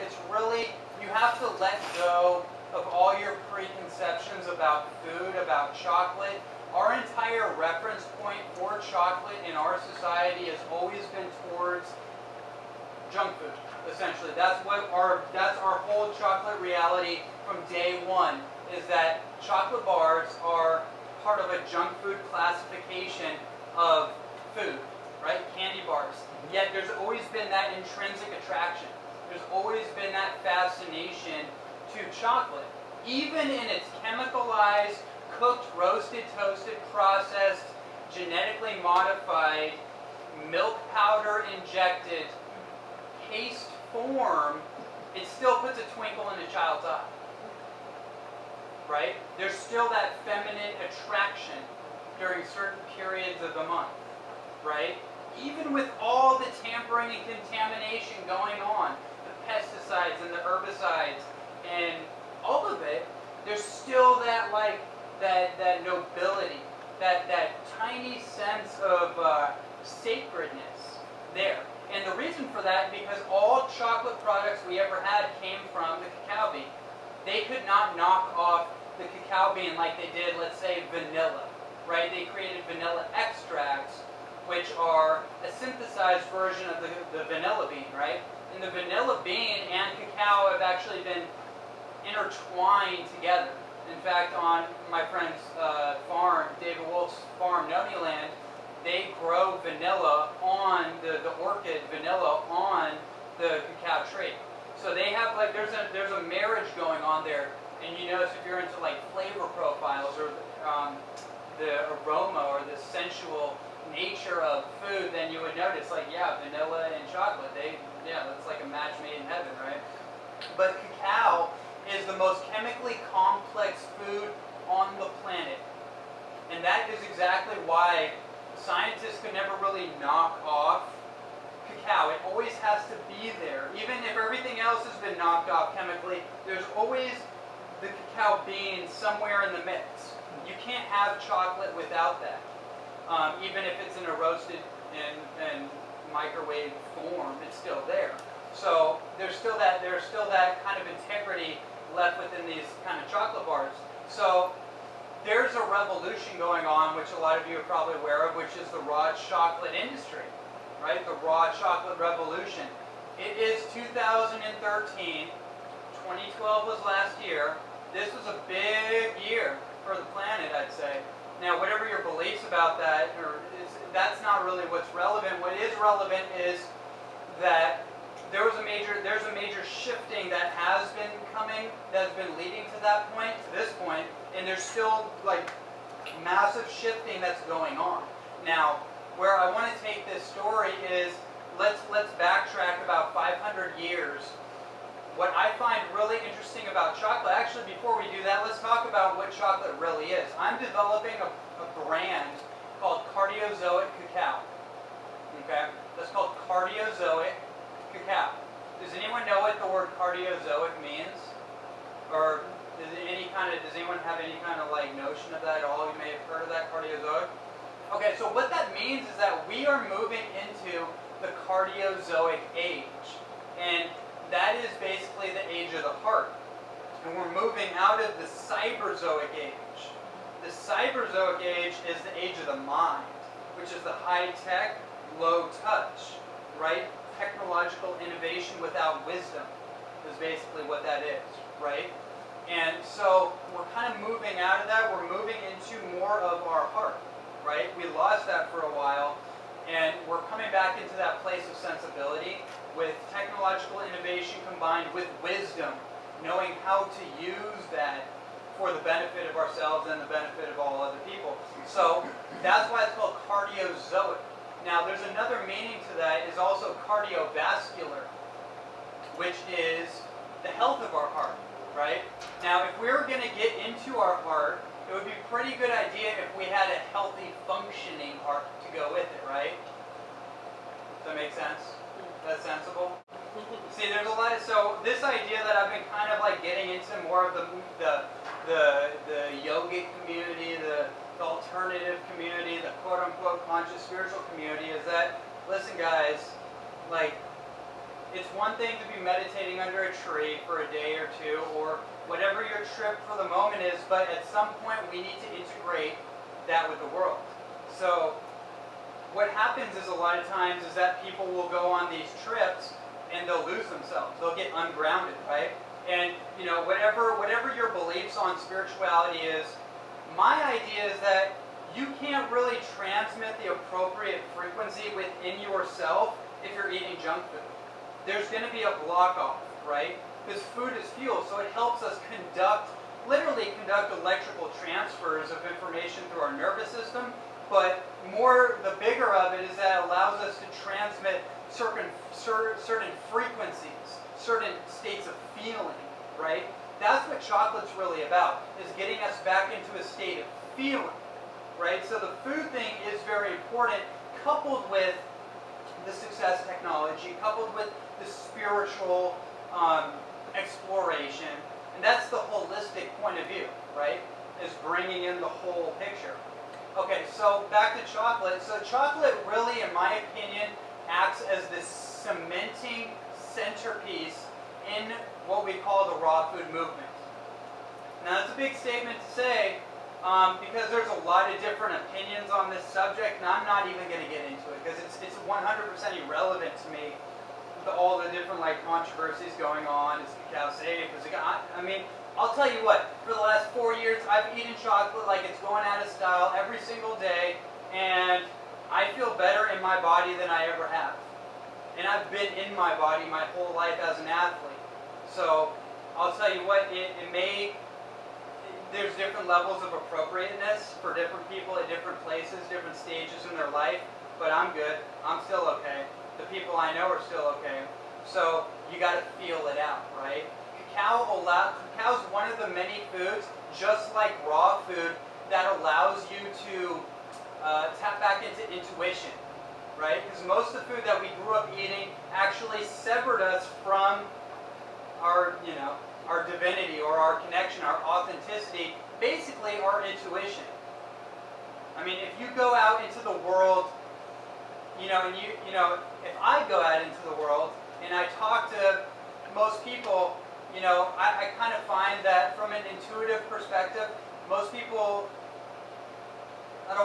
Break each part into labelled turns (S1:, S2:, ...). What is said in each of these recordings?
S1: it's really, you have to let go of all your preconceptions about food, about chocolate. Our entire reference point for chocolate in our society has always been towards junk food, essentially. That's our whole chocolate reality from day one, is that chocolate bars are part of a junk food classification of food, right? Candy bars. Yet there's always been that intrinsic attraction. There's always been that fascination to chocolate. Even in its chemicalized, cooked, roasted, toasted, processed, genetically modified, milk powder injected paste form, it still puts a twinkle in a child's eye. Right? There's still that feminine attraction during certain periods of the month. Right? Even with all the tampering and contamination going on, the pesticides and the herbicides and all of it, there's still that that nobility, that tiny sense of sacredness there. And the reason for that, because all chocolate products we ever had came from the cacao bean. They could not knock off the cacao bean like they did, let's say, vanilla, right? They created vanilla extracts, which are a synthesized version of the vanilla bean, right? And the vanilla bean and cacao have actually been intertwined together. In fact, on my friend's farm, David Wolf's farm, Ronnie Landis, they grow vanilla on the orchid vanilla on the cacao tree. So they have there's a marriage going on there. And you notice if you're into flavor profiles or the aroma or the sensual nature of food, then you would notice vanilla and chocolate. That's like a match made in heaven, right? But cacao is the most chemically complex food on the planet. And that is exactly why scientists could never really knock off cacao. It always has to be there. Even if everything else has been knocked off chemically, there's always the cacao bean somewhere in the mix. You can't have chocolate without that. Even if it's in a roasted and microwave form, it's still there. So there's still that kind of integrity left within these kind of chocolate bars. So there's a revolution going on, which a lot of you are probably aware of, which is the raw chocolate industry, right? The raw chocolate revolution. It is 2013. 2012 was last year. This was a big year for the planet, I'd say. Now, whatever your beliefs about that, that's not really what's relevant. What is relevant is that there's a major shifting that has been coming, that's been leading to that point, to this point, and there's still massive shifting that's going on. Now, where I want to take this story is, let's backtrack about 500 years. What I find really interesting about chocolate, actually before we do that, let's talk about what chocolate really is. I'm developing a brand called Cardiozoic Cacao. Okay? That's called Cardiozoic Cacao. Does anyone know what the word cardiozoic means? Or does anyone have any kind of notion of that at all? You may have heard of that, cardiozoic. Okay, so what that means is that we are moving into the cardiozoic age. And that is basically the age of the heart. And we're moving out of the cyberzoic age. The cyberzoic age is the age of the mind, which is the high-tech, low-touch, right? Technological innovation without wisdom is basically what that is, right? And so we're kind of moving out of that. We're moving into more of our heart, right? We lost that for a while, and we're coming back into that place of sensibility with technological innovation combined with wisdom, knowing how to use that for the benefit of ourselves and the benefit of all other people. So that's why it's called cardiozoic. Now there's another meaning to that, is also cardiovascular, which is the health of our heart, right? Now if we were going to get into our heart, it would be a pretty good idea if we had a healthy, functioning heart to go with it, right? Does that make sense? That's sensible? See, there's a lot of, so this idea that I've been kind of getting into more of the yogic community, the alternative community, the quote-unquote conscious spiritual community, is that, listen guys, It's one thing to be meditating under a tree for a day or two, or whatever your trip for the moment is, but at some point we need to integrate that with the world. So what happens is a lot of times is that people will go on these trips and they'll lose themselves. They'll get ungrounded, right? And you know, whatever your beliefs on spirituality is, my idea is that you can't really transmit the appropriate frequency within yourself if you're eating junk food. There's going to be a block off, right? Because food is fuel, so it helps us literally conduct electrical transfers of information through our nervous system. But the bigger of it is that it allows us to transmit certain frequencies, certain states of feeling, right? That's what chocolate's really about, is getting us back into a state of feeling, right? So the food thing is very important, coupled with the success technology, coupled with the spiritual exploration, and that's the holistic point of view, right? Is bringing in the whole picture. Okay, so back to chocolate. So chocolate really, in my opinion, acts as this cementing centerpiece in what we call the raw food movement. Now that's a big statement to say because there's a lot of different opinions on this subject, and I'm not even going to get into it because it's 100% irrelevant to me. All the different controversies going on. Is cacao safe? I mean, I'll tell you what. For the last 4 years, I've eaten chocolate like it's going out of style every single day, and I feel better in my body than I ever have. And I've been in my body my whole life as an athlete. So I'll tell you what. There's different levels of appropriateness for different people at different places, different stages in their life. But I'm good. I'm still okay. The people I know are still okay. So you got to feel it out, right? Cacao's one of the many foods, just like raw food, that allows you to tap back into intuition, right? Because most of the food that we grew up eating actually severed us from our divinity or our connection, our authenticity, basically our intuition. I mean, if you go out into the world, if I go out into the world and I talk to most people, I kind of find that from an intuitive perspective, most people, I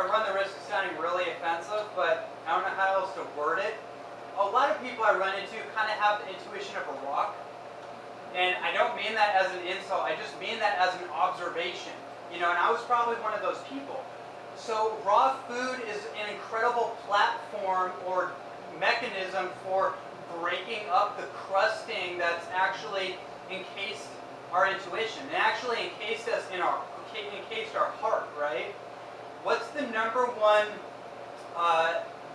S1: run the risk of sounding really offensive, but I don't know how else to word it. A lot of people I run into kind of have the intuition of a rock, and I don't mean that as an insult, I just mean that as an observation, and I was probably one of those people. So raw food is an incredible platform or mechanism for breaking up the crusting that's actually encased our intuition. It actually encased our heart, right? What's the number one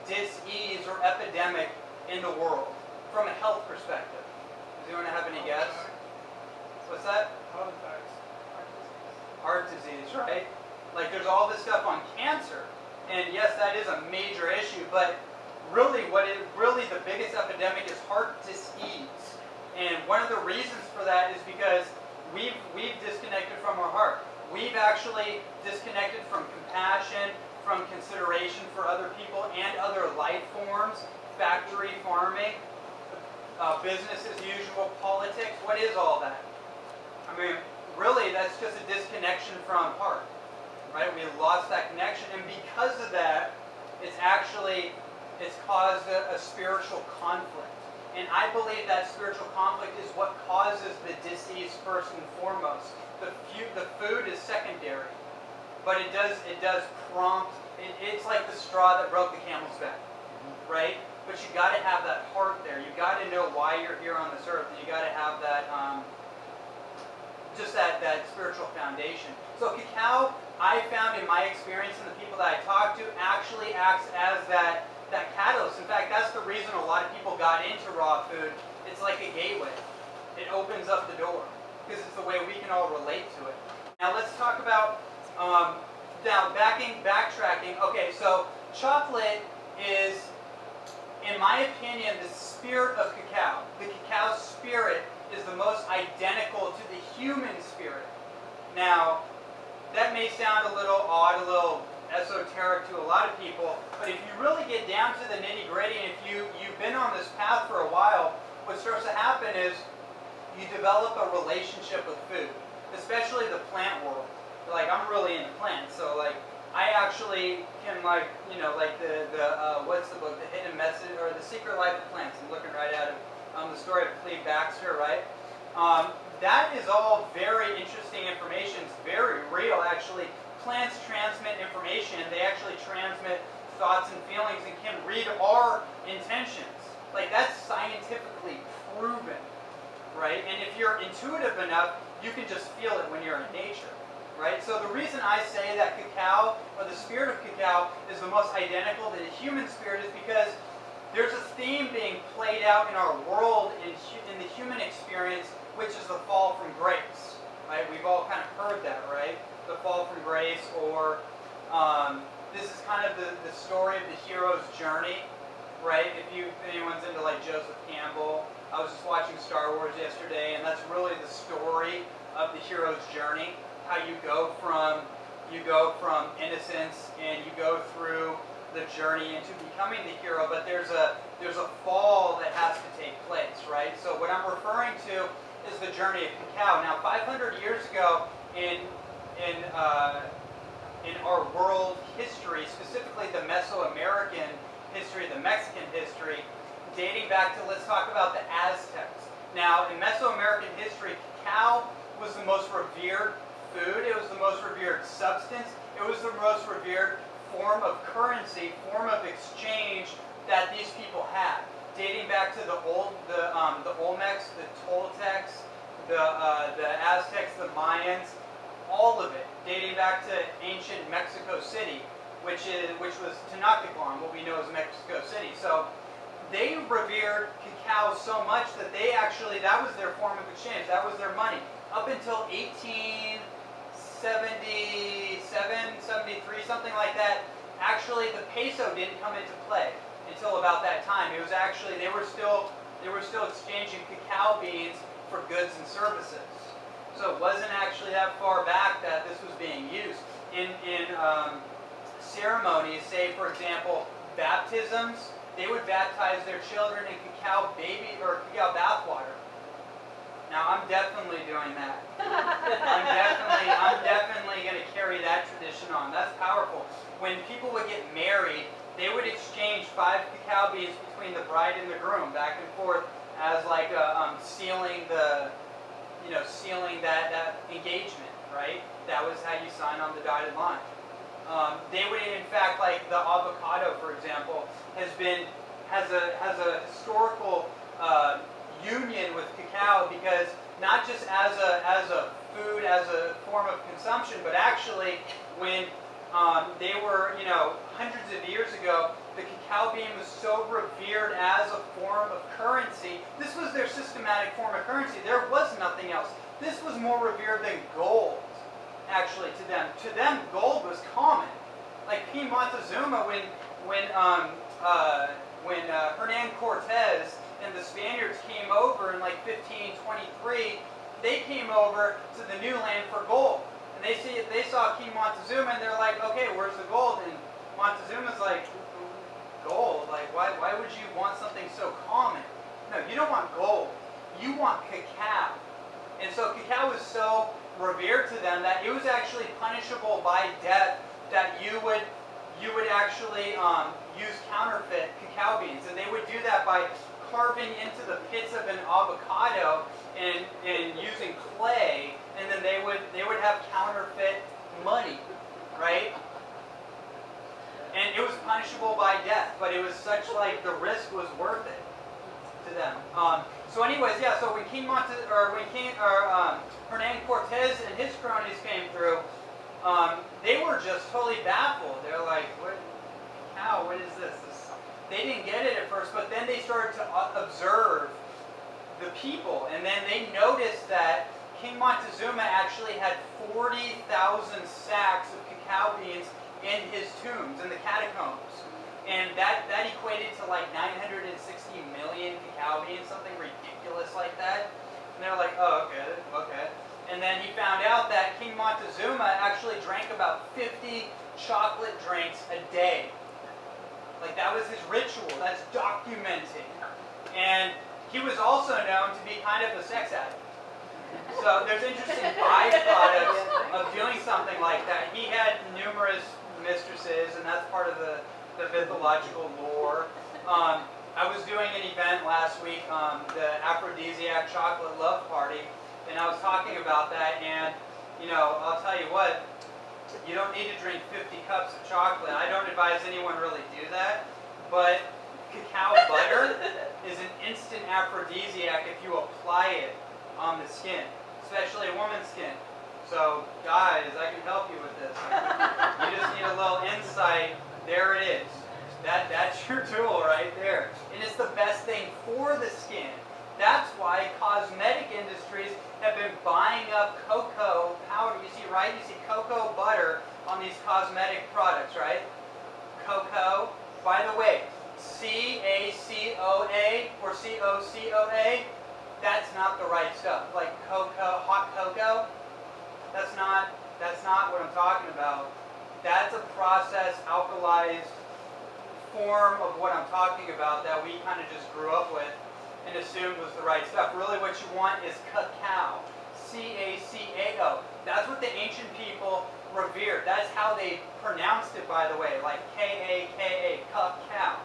S1: dis-ease or epidemic in the world from a health perspective? Does anyone have any guess? What's that?
S2: Heart attacks.
S1: Heart disease, right? Like there's all this stuff on cancer, and yes, that is a major issue, but really the biggest epidemic is heart disease. And one of the reasons for that is because we've disconnected from our heart. We've actually disconnected from compassion, from consideration for other people and other life forms, factory farming, business as usual, politics. What is all that? I mean, really, that's just a disconnection from heart. Right? We lost that connection, and because of that, it's caused a spiritual conflict. And I believe that spiritual conflict is what causes the disease first and foremost. The food is secondary, but it does prompt. It's like the straw that broke the camel's back, right? But you got to have that heart there. You got to know why you're here on this earth, and you got to have that just that spiritual foundation. So cacao, I found in my experience and the people that I talked to, actually acts as that catalyst. In fact, that's the reason a lot of people got into raw food. It's like a gateway. It opens up the door because it's the way we can all relate to it. Now let's talk about, backtracking. Okay, so chocolate is, in my opinion, the spirit of cacao. The cacao spirit is the most identical to the human spirit. Now, that may sound a little odd, a little esoteric to a lot of people, but if you really get down to the nitty-gritty, and if you've been on this path for happen is you develop a relationship with food, especially the plant world. Like, I'm really into plants, so like I actually can, like, you know, like the what's the book, The Hidden Message, or The Secret Life of Plants. I'm looking right at it. The story of Cleve Baxter, right? That is all very interesting information. It's very real, actually. Plants transmit information. They actually transmit thoughts and feelings and can read our intentions. Like, that's scientifically proven, right? And if you're intuitive enough, you can just feel it when you're in nature, right? So the reason I say that cacao, or the spirit of cacao, is the most identical to the human spirit is because there's a theme being played out in our world, in the human experience, which is the fall from grace, right? We've all kind of heard that, right? The fall from grace, or this is kind of the story of the hero's journey, right? If anyone's into like Joseph Campbell, I was just watching Star Wars yesterday, and that's really the story of the hero's journey. How you go from innocence and you go through the journey into becoming the hero, but there's a fall that has to take place, right? So what I'm referring to is the journey of cacao. Now, 500 years ago, in our world history, specifically the Mesoamerican history, the Mexican history, dating back to, let's talk about the Aztecs. Now, in Mesoamerican history, cacao was the most revered food. It was the most revered substance. It was the most revered form of currency, form of exchange that these people had, dating back to the Olmecs, the Toltecs, the Aztecs, the Mayans, all of it, dating back to ancient Mexico City, which was Tenochtitlan, what we know as Mexico City. So they revered cacao so much that they actually, that was their form of exchange, that was their money. Up until 1877, 73, something like that, actually the peso didn't come into play until about that time. It was actually, they were still exchanging cacao beans for goods and services. So it wasn't actually that far back that this was being used. In ceremonies, say for example, baptisms, they would baptize their children in cacao bath water. Now, I'm definitely doing that. I'm definitely going to carry that tradition on. That's powerful. When people would get married, they would exchange 5 cacao beans between the bride and the groom, back and forth, as like sealing that engagement, right? That was how you sign on the dotted line. They would, in fact, like the avocado, for example, has a historical union with cacao, because not just as a food, as a form of consumption, but actually when they were, hundreds of years ago, the cacao bean was so revered as a form of currency. This was their systematic form of currency. There was nothing else. This was more revered than gold, actually, to them. To them, gold was common. Like King Montezuma, when Hernan Cortez and the Spaniards came over in like 1523, they came over to the new land for gold. And they saw King Montezuma, and they're like, okay, where's the gold? And Montezuma's like, gold? Like, why would you want something so common? No, you don't want gold. You want cacao. And so cacao was so revered to them that it was actually punishable by death, that you would actually use counterfeit cacao beans. And they would do that by carving into the pits of an avocado and using clay, and then they would have counterfeit money, right? And it was punishable by death, but it was such like the risk was worth it to them. So anyways, yeah. So when Hernan Cortez and his cronies came through, they were just totally baffled. They're like, "What? How? What is this?" They didn't get it at first, but then they started to observe the people, and then they noticed that King Montezuma actually had 40,000 sacks of cacao beans in his tombs, in the catacombs. And that equated to like 960 million cacao beans, something ridiculous like that. And they're like, oh, okay. And then he found out that King Montezuma actually drank about 50 chocolate drinks a day. Like, that was his ritual. That's documented. And He was also known to be kind of a sex addict. So there's interesting byproducts of doing something like that. He had numerous mistresses, and that's part of the mythological lore. I was doing an event last week, the Aphrodisiac Chocolate Love Party, and I was talking about that, and I'll tell you what, you don't need to drink 50 cups of chocolate. I don't advise anyone really do that, but cacao butter is an instant aphrodisiac if you apply it on the skin, especially a woman's skin. So guys, I can help you with this. You just need a little insight. There it is. That's your tool right there. And it's the best thing for the skin. That's why cosmetic industries have been buying up cocoa powder. You see, right? You see cocoa butter on these cosmetic products, right? Cocoa. By the way, CACOA or COCOA, that's not the right stuff. Like cocoa, hot cocoa, that's not what I'm talking about. That's a processed, alkalized form of what I'm talking about that we kind of just grew up with and assumed was the right stuff. Really what you want is cacao. C-A-C-A-O. That's what the ancient people revered. That's how they pronounced it, by the way, like K-A-K-A, cacao.